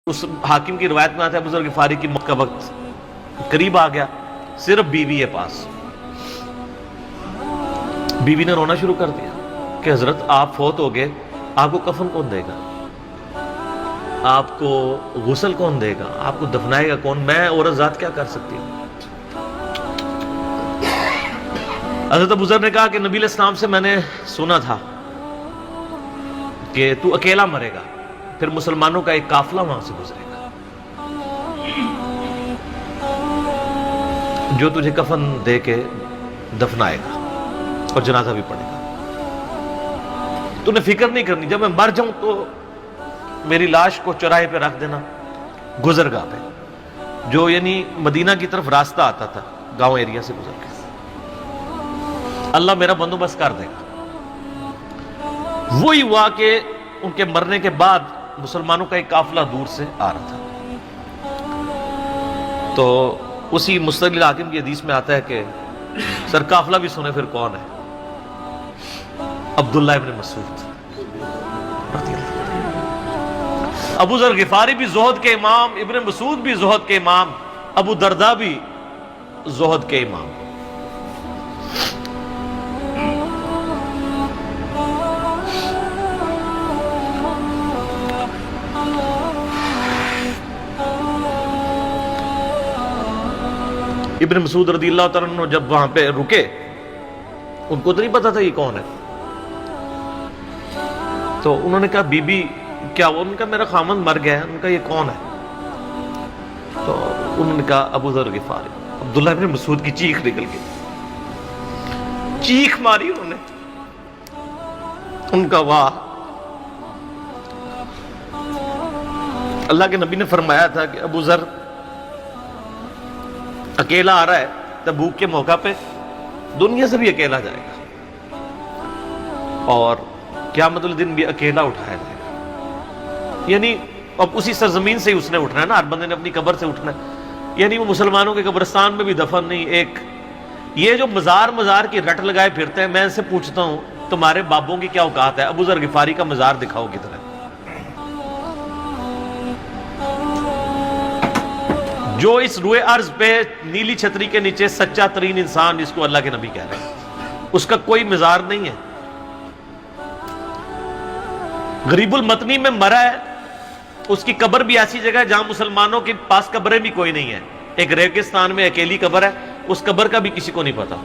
اس حاکم کی روایت میں آتا ہے ابو ذر غفاری کی موت کا وقت قریب آ گیا، صرف بیوی ہے پاس. بیوی نے رونا شروع کر دیا کہ حضرت آپ فوت ہو گئے، آپ کو کفن کون دے گا، آپ کو غسل کون دے گا، آپ کو دفنائے گا کون، میں عورت ذات کیا کر سکتی ہوں. حضرت ابو ذر نے کہا کہ نبی علیہ السلام سے میں نے سنا تھا کہ تو اکیلا مرے گا، پھر مسلمانوں کا ایک قافلہ وہاں سے گزرے گا جو تجھے کفن دے کے دفنائے گا اور جنازہ بھی پڑھے گا. تو نے فکر نہیں کرنی، جب میں مر جاؤں تو میری لاش کو چوراہے پہ رکھ دینا، گزرگاہ پہ، جو یعنی مدینہ کی طرف راستہ آتا تھا گاؤں ایریا سے گزر کے. اللہ میرا بندوبست کر دے گا. وہی ہوا کہ ان کے مرنے کے بعد مسلمانوں کا ایک قافلہ دور سے آ رہا تھا. تو اسی مستقل حاکم کی حدیث میں آتا ہے کہ سر قافلہ بھی سنے پھر کون ہے، عبداللہ ابن مسعود رضی اللہ عنہ. ابو ذر غفاری بھی زہد کے امام، ابن مسعود بھی زہد کے امام، ابو درداء بھی زہد کے امام. ابن مسعود رضی اللہ تعالیٰ عنہ جب وہاں پہ رکے، ان کو تو نہیں پتا تھا یہ کون ہے. تو انہوں نے کہا بی بی کیا ہوا؟ ان کا میرا خامند مر گیا ہے. ان کا یہ کون ہے؟ تو انہوں نے کہا ابو ذر غفاری. عبداللہ ابن مسعود کی چیخ نکل گئی، چیخ ماری انہوں نے. ان کا واہ، اللہ کے نبی نے فرمایا تھا کہ ابو ذر اکیلا آ رہا ہے تبوک کے موقع پہ، دنیا سے بھی اکیلا جائے گا اور قیامت والے دن بھی اکیلا اٹھایا جائے گا. یعنی اب اسی سرزمین سے ہی اس نے اٹھنا ہے نا، ہر بندے نے اپنی قبر سے اٹھنا ہے. یعنی وہ مسلمانوں کے قبرستان میں بھی دفن نہیں. ایک یہ جو مزار کی رٹ لگائے پھرتے ہیں، میں ان سے پوچھتا ہوں تمہارے بابوں کی کیا اوقات ہے؟ ابو ذر غفاری کا مزار دکھاؤ کدھر ہے. جو اس روئے ارض پہ نیلی چھتری کے نیچے سچا ترین انسان جس کو اللہ کے نبی کہہ رہے ہیں، اس کا کوئی مزار نہیں ہے. غریب المتنی میں مرا ہے، اس کی قبر بھی ایسی جگہ ہے جہاں مسلمانوں کے پاس قبریں بھی کوئی نہیں ہے. ایک ریگستان میں اکیلی قبر ہے، اس قبر کا بھی کسی کو نہیں پتا.